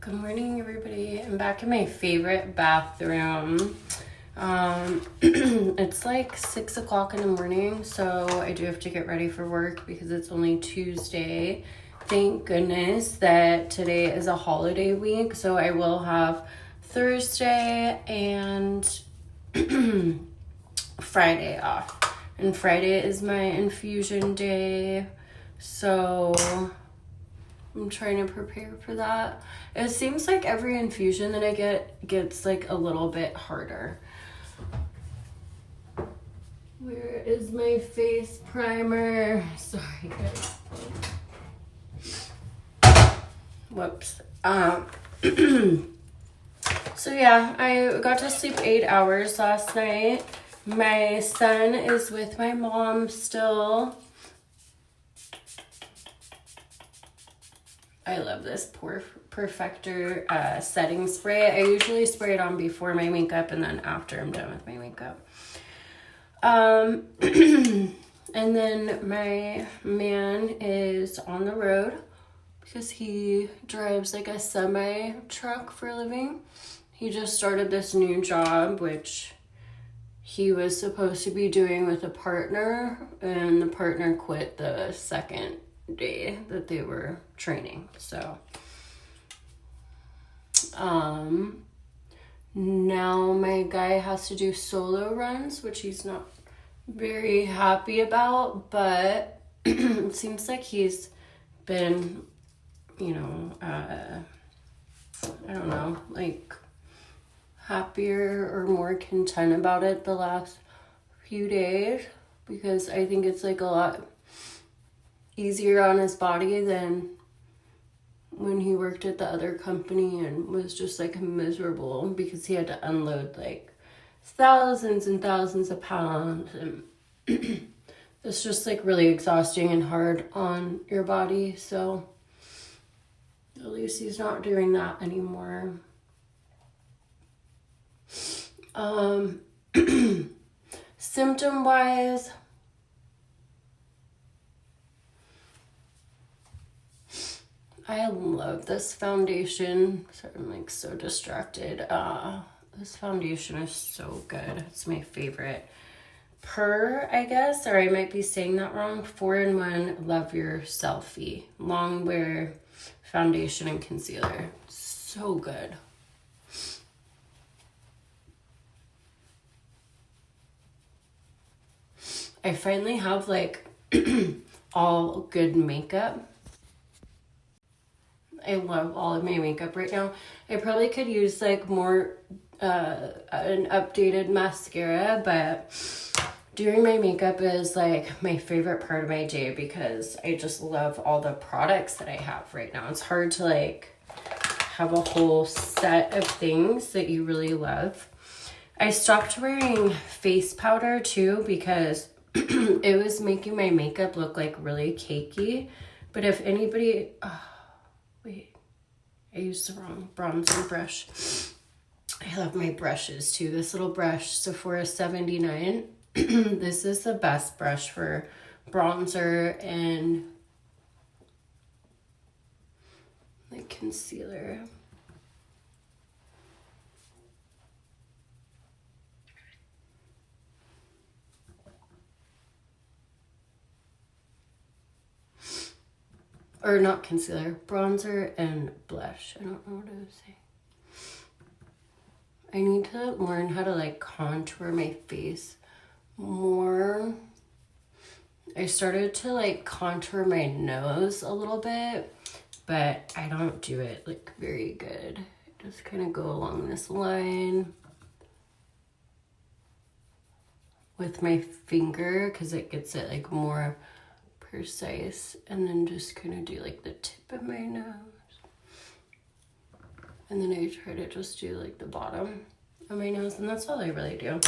Good morning, everybody. I'm back in my favorite bathroom. It's like 6 o'clock in the morning, so I do have to get ready for work because it's only Tuesday. Thank goodness that today is a holiday week, so I will have Thursday and Friday off. And Friday is my infusion day, so I'm trying to prepare for that. It seems like every infusion that I get gets like a little bit harder. Where is my face primer? Sorry, guys. Whoops. So yeah, I got to sleep 8 hours last night. My son is with my mom still. I love this Perfector setting spray. I usually spray it on before my makeup and then after I'm done with my makeup. And then my man is on the road because he drives like a semi truck for a living. He just started this new job, which he was supposed to be doing with a partner, and the partner quit the second day that they were training. So now my guy has to do solo runs, which he's not very happy about, but it seems like he's been, I don't know, like happier or more content about it the last few days, because I think it's like a lot easier on his body than when he worked at the other company and was just like miserable because he had to unload like thousands and thousands of pounds, and it's just like really exhausting and hard on your body. So at least he's not doing that anymore. Symptom wise, I love this foundation. Sorry, I'm like so distracted. This foundation is so good. It's my favorite. I guess, or I might be saying that wrong. 4-in-1 Love Your Selfie long wear foundation and concealer. So good. I finally have like all good makeup. I love all of my makeup right now. I probably could use like more an updated mascara, but doing my makeup is like my favorite part of my day because I just love all the products that I have right now. It's hard to like have a whole set of things that you really love. I stopped wearing face powder too because it was making my makeup look like really cakey. But if anybody, wait, I used the wrong bronzer brush. I love my brushes too. This little brush, Sephora 79. This is the best brush for bronzer and like concealer. Or not concealer, bronzer and blush. I don't know what I was saying. I need to learn how to like contour my face more. I started to like contour my nose a little bit, but I don't do it like very good. I just kind of go along this line with my finger because it gets it like more precise, and then just kind of do like the tip of my nose, and then I try to just do like the bottom of my nose, and that's all I really do.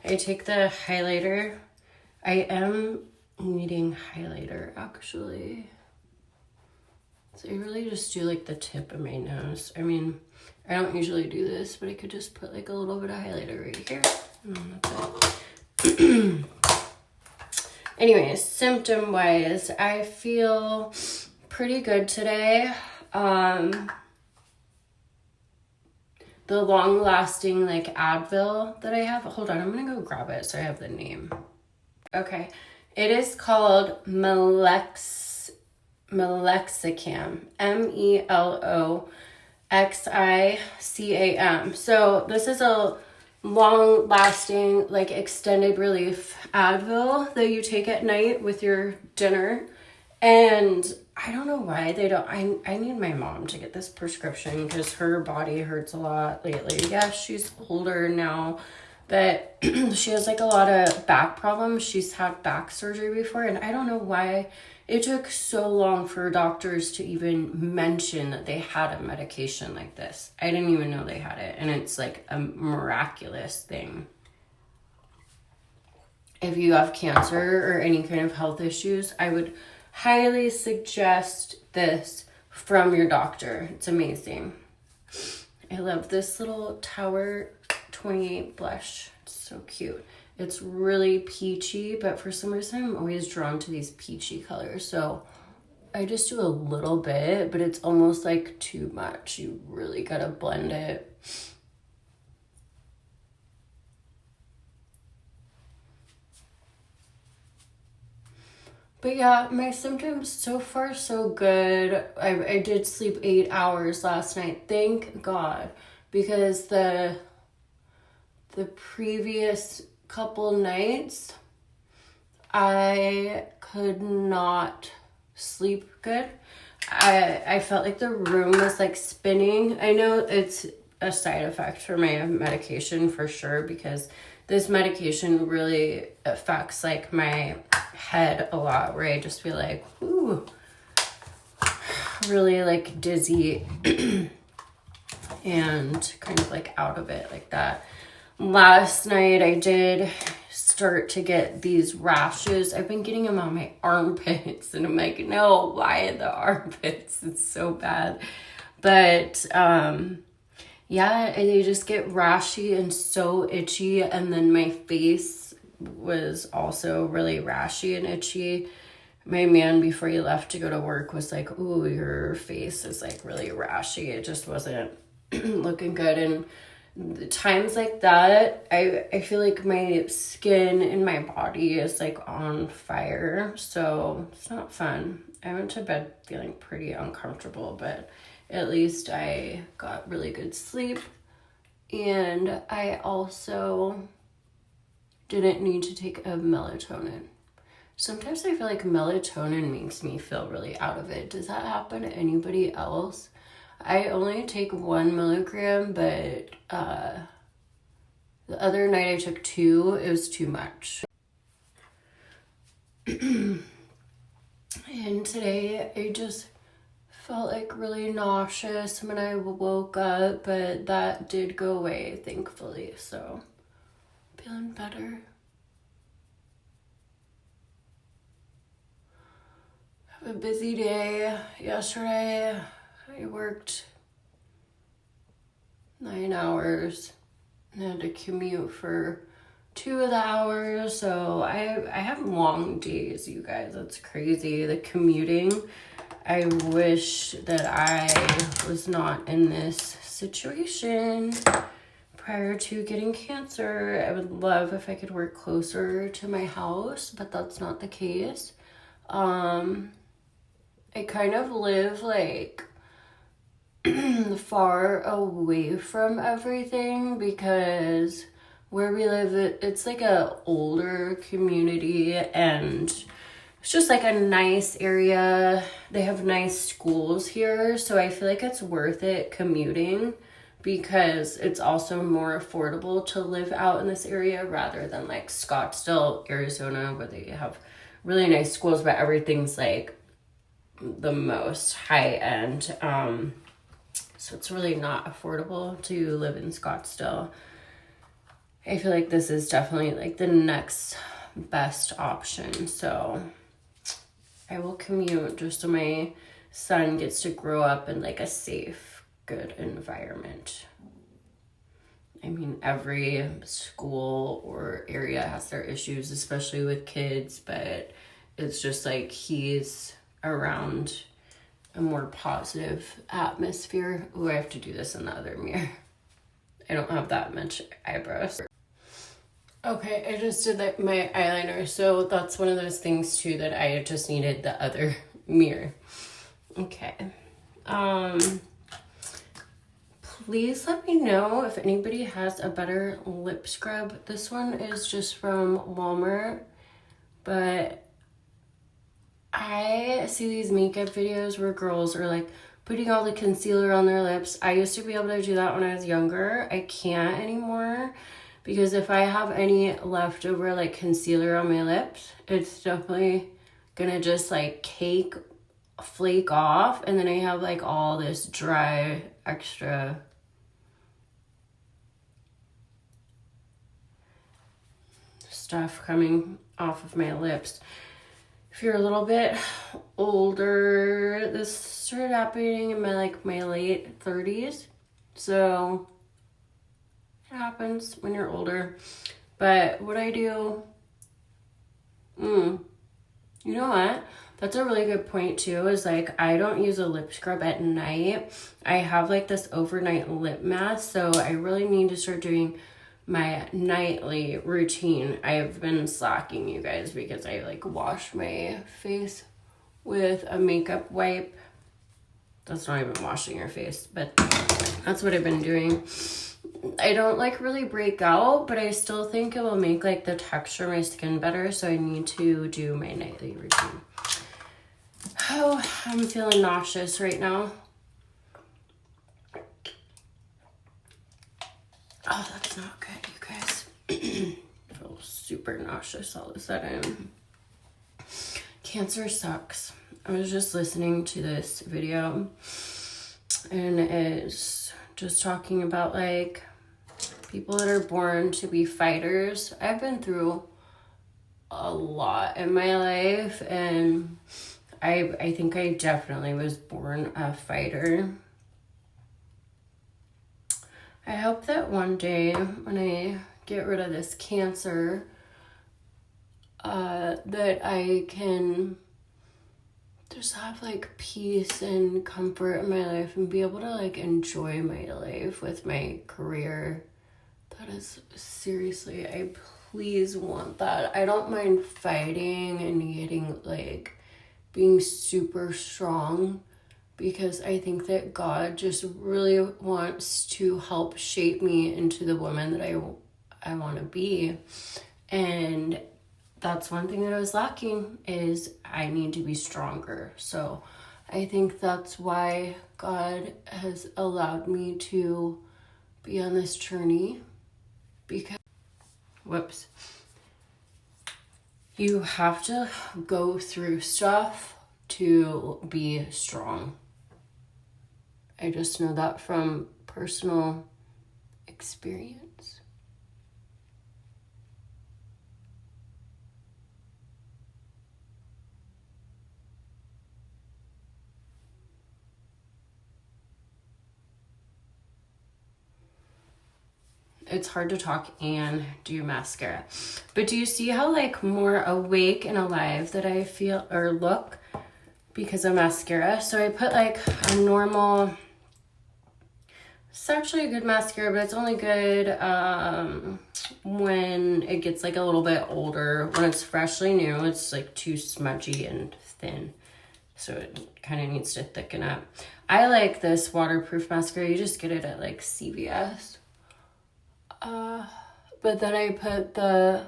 I take the highlighter. I am needing highlighter actually, so I really just do like the tip of my nose. I mean, I don't usually do this, but I could just put like a little bit of highlighter right here, and then that's it. Anyways, symptom wise, I feel pretty good today. the long-lasting like Advil that I have. Hold on, I'm gonna go grab it so I have the name. Okay, it is called Melexicam, Meloxicam. So this is a long-lasting, like extended relief Advil that you take at night with your dinner. And I don't know why they don't. I need my mom to get this prescription because her body hurts a lot lately. Yeah, she's older now, but she has like a lot of back problems. She's had back surgery before, and I don't know why it took so long for doctors to even mention that they had a medication like this. I didn't even know they had it, and it's like a miraculous thing. If you have cancer or any kind of health issues, I would highly suggest this from your doctor. It's amazing. I love this little Tower 28 blush. It's so cute. It's really peachy, but for some reason I'm always drawn to these peachy colors. So I just do a little bit, but it's almost like too much. You really gotta blend it. But yeah, my symptoms so far so good. I did sleep 8 hours last night. Thank God. Because the previous couple nights, I could not sleep good. I felt like the room was like spinning. I know it's a side effect for my medication for sure, because this medication really affects like my head a lot, where I just feel like, ooh, really like dizzy and kind of like out of it like that. Last night I did start to get these rashes. I've been getting them on my armpits, and I'm like, no, why the armpits? It's so bad. But yeah, they just get rashy and so itchy, and then my face was also really rashy and itchy. My man, before he left to go to work, was like, ooh, your face is like really rashy. It just wasn't looking good. And the times like that, I feel like my skin and my body is like on fire, so it's not fun. I went to bed feeling pretty uncomfortable, but at least I got really good sleep, and I also didn't need to take a melatonin. Sometimes I feel like melatonin makes me feel really out of it. Does that happen to anybody else? I only take 1 milligram, but the other night I took 2. It was too much. And today I just felt like really nauseous when I woke up, but that did go away, thankfully. So, feeling better. Have a busy day. Yesterday, I worked 9 hours and had to commute for 2 of the hours. So I have long days, you guys. That's crazy. The commuting. I wish that I was not in this situation prior to getting cancer. I would love if I could work closer to my house, but that's not the case. I kind of live like far away from everything, because where we live, it's like a older community, and it's just like a nice area. They have nice schools here, so I feel like it's worth it commuting, because it's also more affordable to live out in this area rather than like Scottsdale, Arizona, where they have really nice schools, but everything's like the most high end. So it's really not affordable to live in Scottsdale. I feel like this is definitely like the next best option. So I will commute just so my son gets to grow up in like a safe, good environment. I mean, every school or area has their issues, especially with kids, but it's just like he's around a more positive atmosphere. Oh, I have to do this in the other mirror. I don't have that much eyebrows. Okay, I just did my eyeliner, so that's one of those things too that I just needed the other mirror. Okay. Please let me know if anybody has a better lip scrub. This one is just from Walmart, but I see these makeup videos where girls are like putting all the concealer on their lips. I used to be able to do that when I was younger. I can't anymore because if I have any leftover like concealer on my lips, it's definitely gonna just like flake off, and then I have like all this dry extra stuff coming off of my lips. If you're a little bit older, this started happening in my late 30s. So it happens when you're older. But what I do, you know what? That's a really good point too, is like I don't use a lip scrub at night. I have like this overnight lip mask, so I really need to start doing my nightly routine. I've been slacking, you guys, because I like wash my face with a makeup wipe. That's not even washing your face, but that's what I've been doing. I don't like really break out, but I still think it will make like the texture of my skin better, so I need to do my nightly routine. Oh, I'm feeling nauseous right now. Oh, that's not good, you guys. I feel super nauseous all of a sudden. Cancer sucks. I was just listening to this video, and it's just talking about like people that are born to be fighters. I've been through a lot in my life, and I think I definitely was born a fighter. I hope that one day when I get rid of this cancer, that I can just have like peace and comfort in my life and be able to like enjoy my life with my career. That is seriously, I please want that. I don't mind fighting and getting like being super strong, because I think that God just really wants to help shape me into the woman that I want to be. And that's one thing that I was lacking, is I need to be stronger. So I think that's why God has allowed me to be on this journey, because, you have to go through stuff to be strong. I just know that from personal experience. It's hard to talk and do mascara. But do you see how like more awake and alive that I feel or look because of mascara? So I put like a normal, it's actually a good mascara, but it's only good when it gets like a little bit older. When it's freshly new, it's like too smudgy and thin. So it kind of needs to thicken up. I like this waterproof mascara. You just get it at like CVS. But then I put the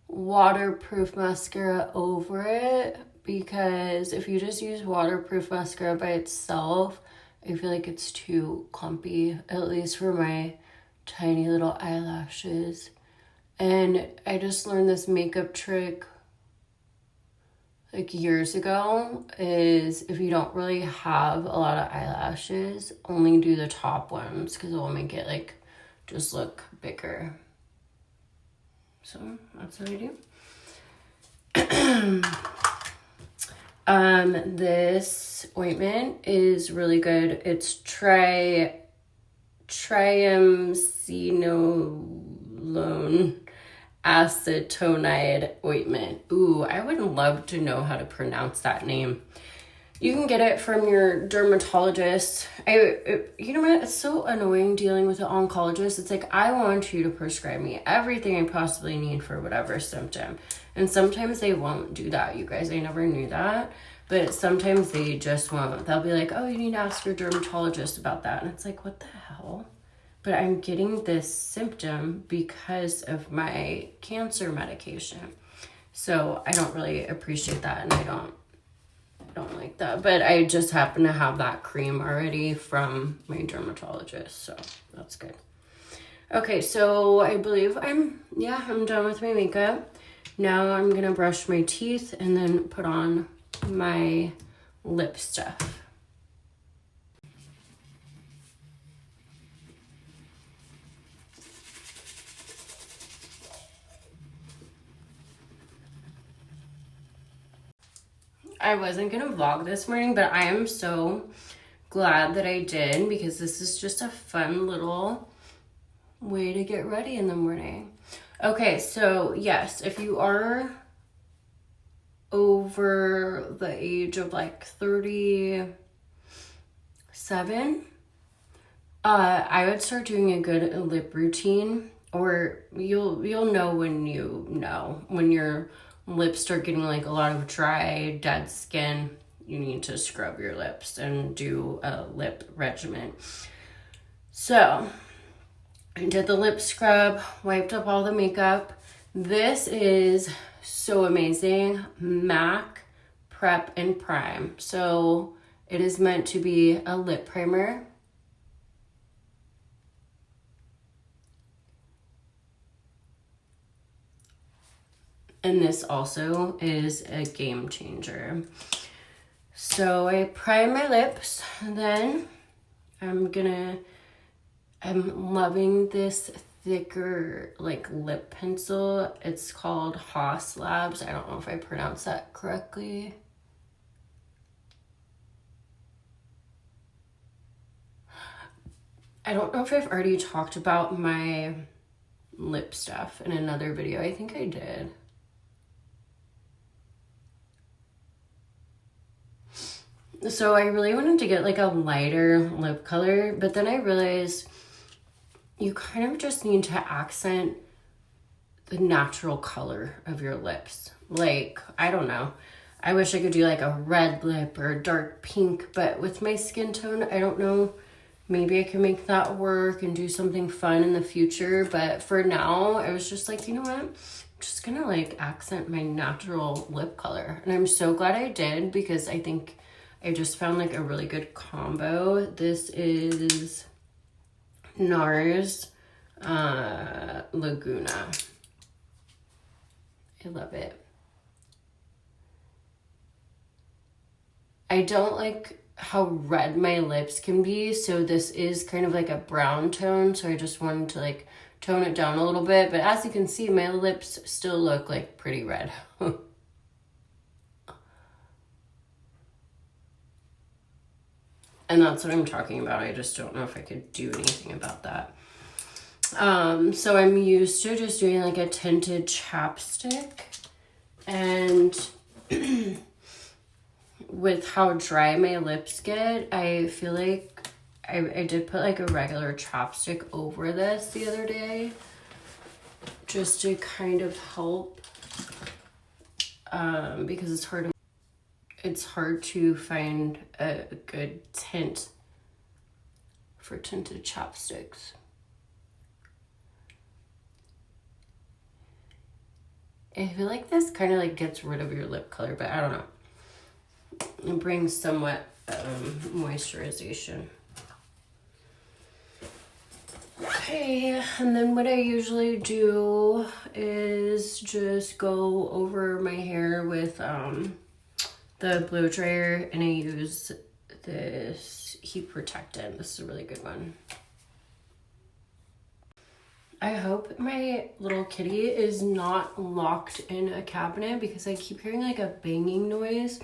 waterproof mascara over it, because if you just use waterproof mascara by itself, I feel like it's too clumpy, at least for my tiny little eyelashes. And I just learned this makeup trick like years ago, is if you don't really have a lot of eyelashes, only do the top ones, because it will make it like just look bigger. So that's what I do. This ointment is really good. It's triamcinolone acetonide ointment. Ooh, I would love to know how to pronounce that name. You can get it from your dermatologist. You know what? It's so annoying dealing with an oncologist. It's like, I want you to prescribe me everything I possibly need for whatever symptom. And sometimes they won't do that, you guys. I never knew that. But sometimes they just won't. They'll be like, oh, you need to ask your dermatologist about that. And it's like, what the hell? But I'm getting this symptom because of my cancer medication. So I don't really appreciate that, and I don't like that. But I just happen to have that cream already from my dermatologist, so that's good. Okay, so I believe I'm done with my makeup. Now I'm gonna brush my teeth and then put on my lip stuff. I wasn't gonna vlog this morning, but I am so glad that I did, because this is just a fun little way to get ready in the morning. Okay, so yes, if you are over the age of like 37, I would start doing a good lip routine, or you'll know when your lips start getting like a lot of dry, dead skin. You need to scrub your lips and do a lip regimen. So I did the lip scrub, wiped up all the makeup. This is so amazing. MAC Prep and Prime. So it is meant to be a lip primer. And this also is a game changer. So I prime my lips, and then I'm loving this thicker like lip pencil. It's called Haas Labs. I don't know if I pronounced that correctly. I don't know if I've already talked about my lip stuff in another video. I think I did. So I really wanted to get like a lighter lip color, but then I realized you kind of just need to accent the natural color of your lips. Like, I don't know. I wish I could do like a red lip or a dark pink, but with my skin tone, I don't know. Maybe I can make that work and do something fun in the future. But for now, I was just like, you know what? I'm just gonna like accent my natural lip color. And I'm so glad I did, because I think I just found like a really good combo. This is NARS Laguna. I love it. I don't like how red my lips can be, so this is kind of like a brown tone, so I just wanted to like tone it down a little bit. But as you can see, my lips still look like pretty red. And that's what I'm talking about. I just don't know if I could do anything about that. So I'm used to just doing like a tinted chapstick, and with how dry my lips get, I feel like I did put like a regular chapstick over this the other day, just to kind of help, because it's hard to find a good tint for tinted chapsticks. I feel like this kind of like gets rid of your lip color, but I don't know. It brings somewhat moisturization. Okay, and then what I usually do is just go over my hair with the blow dryer, and I use this heat protectant. This is a really good one. I hope my little kitty is not locked in a cabinet, because I keep hearing like a banging noise.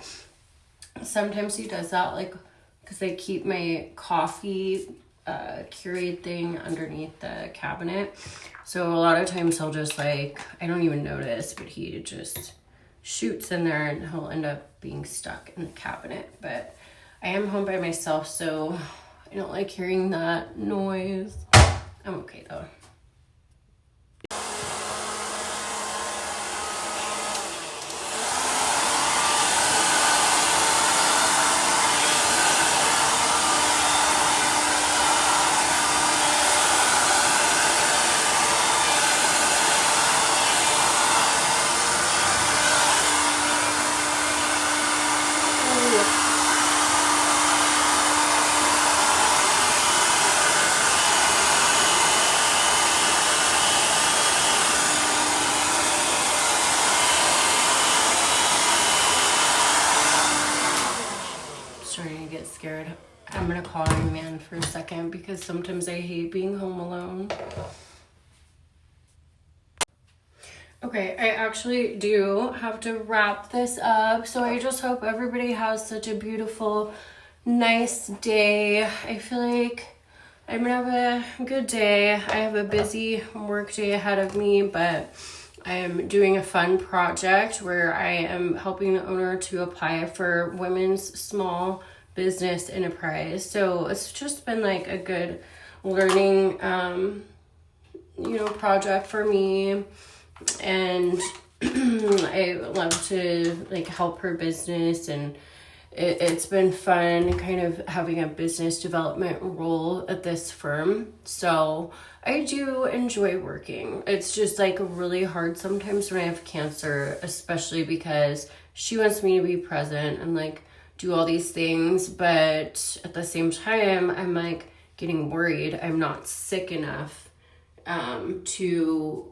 Sometimes he does that, like, because I keep my coffee Keurig thing underneath the cabinet. So a lot of times he'll just like, I don't even notice, but he just shoots in there and he'll end up being stuck in the cabinet. But I am home by myself, so I don't like hearing that noise. I'm okay though. Starting to get scared. I'm gonna call my man for a second because sometimes I hate being home alone. Okay, I actually do have to wrap this up, so I just hope everybody has such a beautiful, nice day. I feel like I'm gonna have a good day. I have a busy work day ahead of me, but I am doing a fun project where I am helping the owner to apply for Women's Small Business Enterprise. So it's just been like a good learning, project for me. And I love to like help her business, and it's been fun kind of having a business development role at this firm. So I do enjoy working. It's just like really hard sometimes when I have cancer, especially because she wants me to be present and like do all these things. But at the same time, I'm like getting worried I'm not sick enough to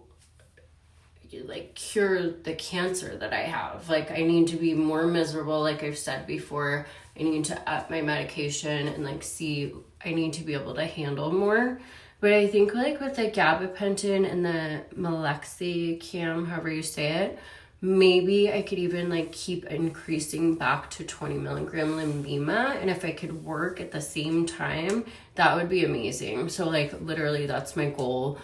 like cure the cancer that I have. Like I need to be more miserable. Like I've said before, I need to up my medication and like I need to be able to handle more. But I think like with the gabapentin and the meloxicam, however you say it, maybe I could even like keep increasing back to 20 milligram Lenvima. And if I could work at the same time, that would be amazing. So like literally that's my goal.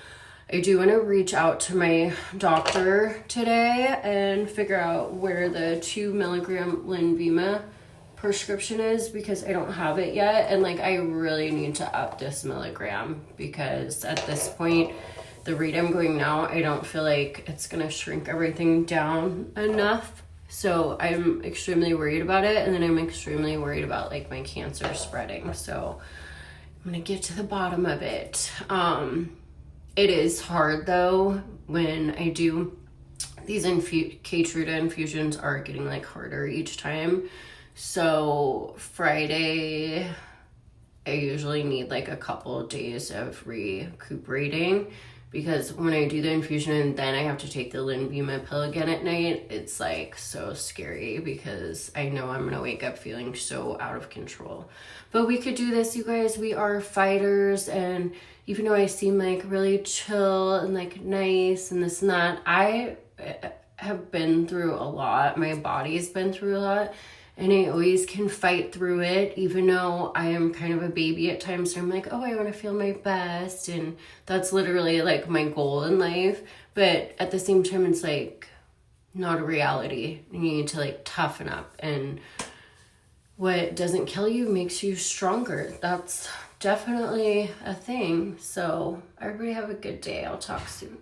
I do want to reach out to my doctor today and figure out where the 2 milligram Lenvima prescription is, because I don't have it yet. And like, I really need to up this milligram, because at this point, the rate I'm going now, I don't feel like it's going to shrink everything down enough. So I'm extremely worried about it. And then I'm extremely worried about like my cancer spreading. So I'm going to get to the bottom of it. It is hard though when I do these Keytruda infusions are getting like harder each time. So Friday, I usually need like a couple of days of recuperating, because when I do the infusion and then I have to take the Lenvima pill again at night, it's like so scary because I know I'm gonna wake up feeling so out of control. But we could do this, you guys. We are fighters, and even though I seem like really chill and like nice and this and that, I have been through a lot. My body's been through a lot, and I always can fight through it, even though I am kind of a baby at times. So I'm like, oh, I want to feel my best, and that's literally like my goal in life. But at the same time, it's like not a reality. You need to like toughen up, and what doesn't kill you makes you stronger. That's definitely a thing. So everybody have a good day. I'll talk soon.